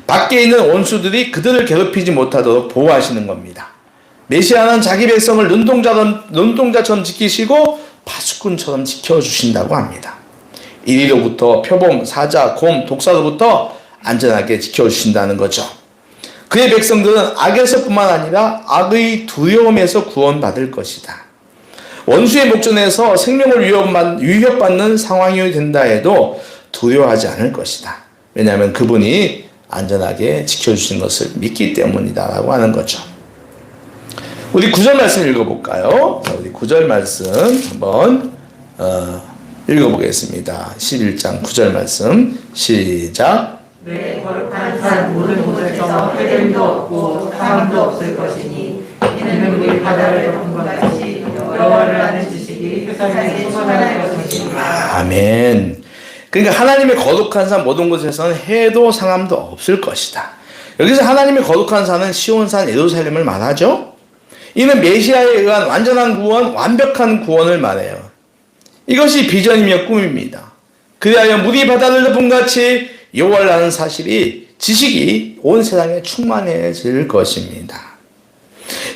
Speaker 3: 밖에 있는 원수들이 그들을 괴롭히지 못하도록 보호하시는 겁니다. 메시아는 자기 백성을 눈동자처럼 지키시고 파수꾼처럼 지켜주신다고 합니다. 이리로부터 표범, 사자, 곰, 독사로부터 안전하게 지켜주신다는 거죠. 그의 백성들은 악에서뿐만 아니라 악의 두려움에서 구원받을 것이다. 원수의 목전에서 생명을 위협받는 상황이 된다 해도 두려워하지 않을 것이다. 왜냐하면 그분이 안전하게 지켜주신 것을 믿기 때문이다 라고 하는 거죠. 우리 9절 말씀 읽어볼까요? 우리 9절 말씀 한번 읽어보겠습니다. 11장 9절 말씀 시작.
Speaker 5: 내 거룩한 산 모든 곳에서 해됨도 없고 사함도 없을 것이니 이는 우리 바다를 덮은 것 같이 여호와를 아는 지식이 세상에 충만할 것이니라.
Speaker 3: 아멘. 그러니까 하나님의 거룩한 산 모든 곳에서는 해도 상함도 없을 것이다. 여기서 하나님의 거룩한 산은 시온산 예루살렘을 말하죠. 이는 메시아에 의한 완전한 구원, 완벽한 구원을 말해요. 이것이 비전이며 꿈입니다. 그리하여 물이 바다를 덮은 같이 여호와를 아는 지식이 온 세상에 충만해질 것입니다.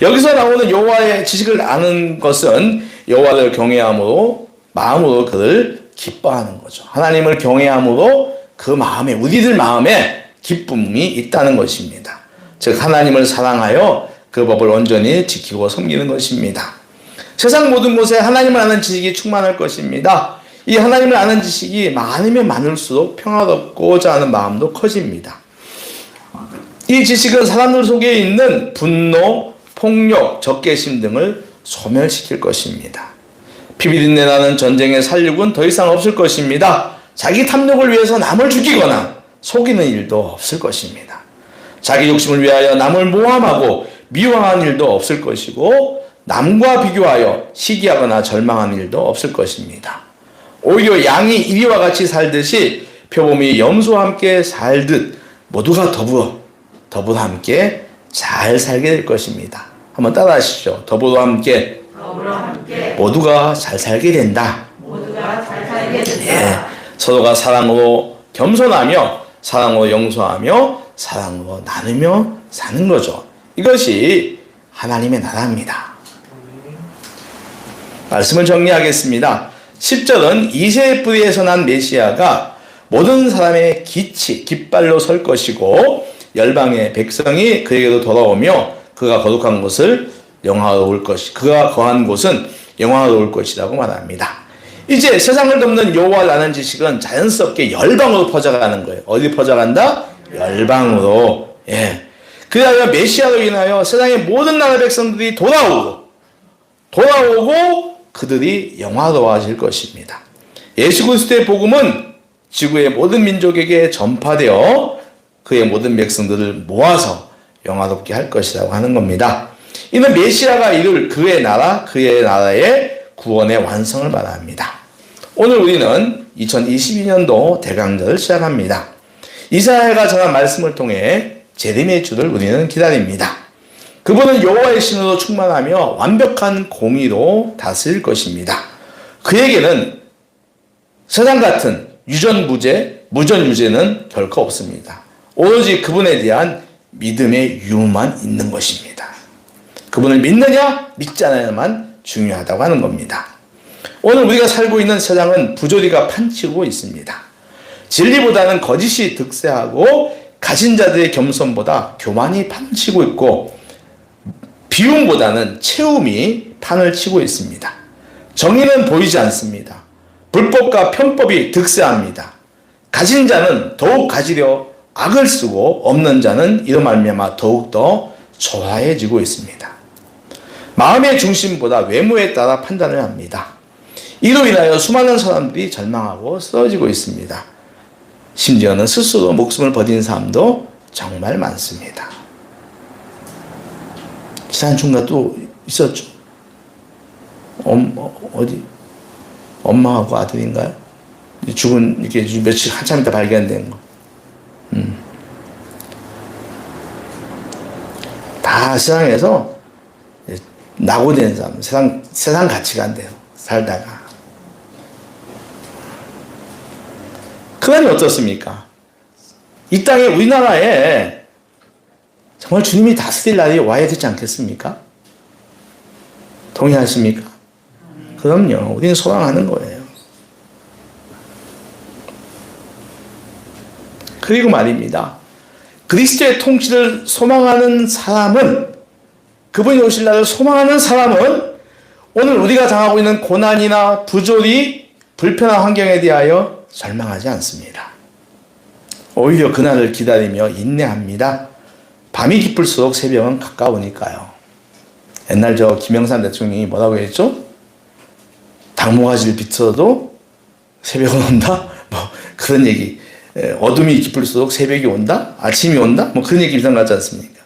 Speaker 3: 여기서 나오는 여호와의 지식을 아는 것은 여호와를 경외함으로 마음으로 그를 기뻐하는 거죠. 하나님을 경외함으로 그 마음에, 우리들 마음에 기쁨이 있다는 것입니다. 즉 하나님을 사랑하여 그 법을 온전히 지키고 섬기는 것입니다. 세상 모든 곳에 하나님을 아는 지식이 충만할 것입니다. 이 하나님을 아는 지식이 많으면 많을수록 평화롭고자 하는 마음도 커집니다. 이 지식은 사람들 속에 있는 분노, 폭력, 적개심 등을 소멸시킬 것입니다. 피비린내 나는 전쟁의 살육은 더 이상 없을 것입니다. 자기 탐욕을 위해서 남을 죽이거나 속이는 일도 없을 것입니다. 자기 욕심을 위하여 남을 모함하고 미워하는 일도 없을 것이고 남과 비교하여 시기하거나 절망하는 일도 없을 것입니다. 오히려 양이 이리와 같이 살듯이 표범이 염소와 함께 살듯 모두가 더불어 함께 잘 살게 될 것입니다. 한번 따라 하시죠. 더불어 함께 모두가 잘 살게 된다. 예, 서로가 사랑으로 겸손하며 사랑으로 용서하며 사랑으로 나누며 사는 거죠. 이것이 하나님의 나라입니다. 말씀을 정리하겠습니다. 10절은 이새의 뿌리에서 난 메시아가 모든 사람의 깃발로 설 것이고 열방의 백성이 그에게로 돌아오며 그가 거룩한 곳을 영화로울 것이 그가 거한 곳은 영화로울 것이라고 말합니다. 이제 세상을 덮는 여호와를 아는 지식은 자연스럽게 열방으로 퍼져가는 거예요. 어디 퍼져간다? 열방으로. 예. 그리하여 메시아로 인하여 세상의 모든 나라 백성들이 돌아오고 그들이 영화로워질 것입니다. 예수 그리스도의 복음은 지구의 모든 민족에게 전파되어 그의 모든 백성들을 모아서 영화롭게 할 것이라고 하는 겁니다. 이는 메시아가 이룰 그의 나라의 구원의 완성을 말합니다. 오늘 우리는 2022년도 대강절을 시작합니다. 이사야가 전한 말씀을 통해 재림의 주를 우리는 기다립니다. 그분은 여호와의 신으로 충만하며 완벽한 공의로 다스릴 것입니다. 그에게는 세상 같은 무전유죄는 결코 없습니다. 오로지 그분에 대한 믿음의 유무만 있는 것입니다. 그분을 믿느냐 믿지 않느냐만 중요하다고 하는 겁니다. 오늘 우리가 살고 있는 세상은 부조리가 판치고 있습니다. 진리보다는 거짓이 득세하고 가진 자들의 겸손보다 교만이 판을 치고 있고 비움보다는 채움이 판을 치고 있습니다. 정의는 보이지 않습니다. 불법과 편법이 득세합니다. 가진 자는 더욱 가지려 악을 쓰고 없는 자는 이로 말미암아 더욱더 초라해지고 있습니다. 마음의 중심보다 외모에 따라 판단을 합니다. 이로 인하여 수많은 사람들이 절망하고 쓰러지고 있습니다. 심지어는 스스로 목숨을 버린 사람도 정말 많습니다. 지난 중간 또 있었죠. 어디? 엄마하고 아들인가요? 죽은, 이렇게 며칠 한참 있다 발견된 거. 다 세상에서 낙오된 사람, 세상 가치관대로 살다가. 그러니 어떻습니까? 이 땅에 우리나라에 정말 주님이 다스릴 날이 와야 되지 않겠습니까? 동의하십니까? 그럼요. 우리는 소망하는 거예요. 그리고 말입니다. 그리스도의 통치를 소망하는 사람은, 그분이 오실 날을 소망하는 사람은 오늘 우리가 당하고 있는 고난이나 부조리, 불편한 환경에 대하여 절망하지 않습니다. 오히려 그날을 기다리며 인내합니다. 밤이 깊을수록 새벽은 가까우니까요. 옛날 저 김영삼 대통령이 뭐라고 했죠? 당모가지를 비틀어도 새벽은 온다? 뭐 그런 얘기. 어둠이 깊을수록 새벽이 온다? 아침이 온다? 뭐 그런 얘기 비슷한 것 같지 않습니까?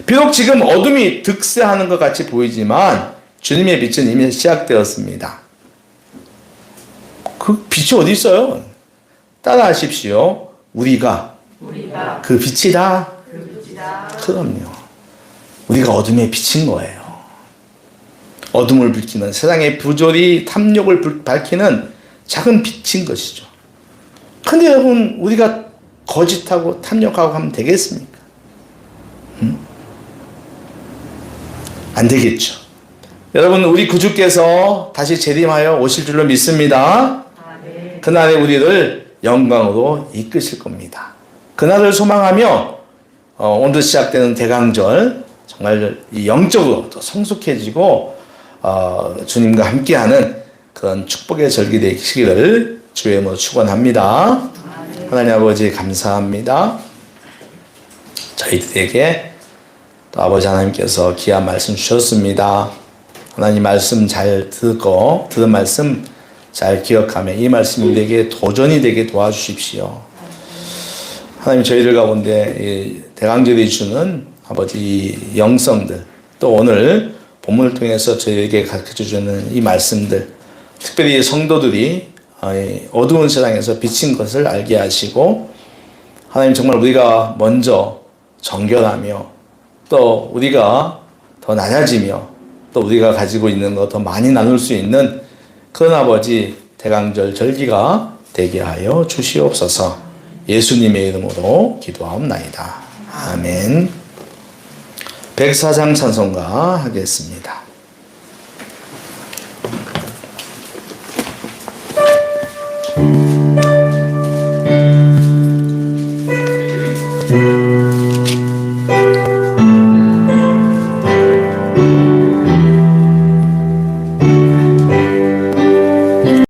Speaker 3: 비록 지금 어둠이 득세하는 것 같이 보이지만 주님의 빛은 이미 시작되었습니다. 그 빛이 어디 있어요? 따라하십시오. 우리가 그 빛이다. 그럼요. 우리가 어둠에 비친 거예요. 어둠을 밝히는, 세상의 부조리, 탐욕을 밝히는 작은 빛인 것이죠. 근데 여러분, 우리가 거짓하고 탐욕하고 하면 되겠습니까? 안 되겠죠. 여러분, 우리 구주께서 다시 재림하여 오실 줄로 믿습니다. 그날에 우리를 영광으로 이끄실 겁니다. 그날을 소망하며 오늘 시작되는 대강절 정말 영적으로 더 성숙해지고 주님과 함께하는 그런 축복의 절기 되시기를 주의 이름으로 축원합니다. 하나님 아버지 감사합니다. 저희들에게 또 아버지 하나님께서 귀한 말씀 주셨습니다. 하나님 말씀 잘 듣고 들은 말씀 잘 기억하며 이 말씀이 우리에게 도전이 되게 도와주십시오. 하나님 저희들 가운데 이 대강절이 주는 아버지 영성들, 또 오늘 본문을 통해서 저희에게 가르쳐주는 이 말씀들, 특별히 성도들이 어두운 세상에서 비친 것을 알게 하시고, 하나님 정말 우리가 먼저 정결하며 또 우리가 더 낮아지며 또 우리가 가지고 있는 것 더 많이 나눌 수 있는 그런 아버지 대강절 절기가 되게 하여 주시옵소서. 예수님의 이름으로 기도하옵나이다. 아멘. 104장 찬송가 하겠습니다.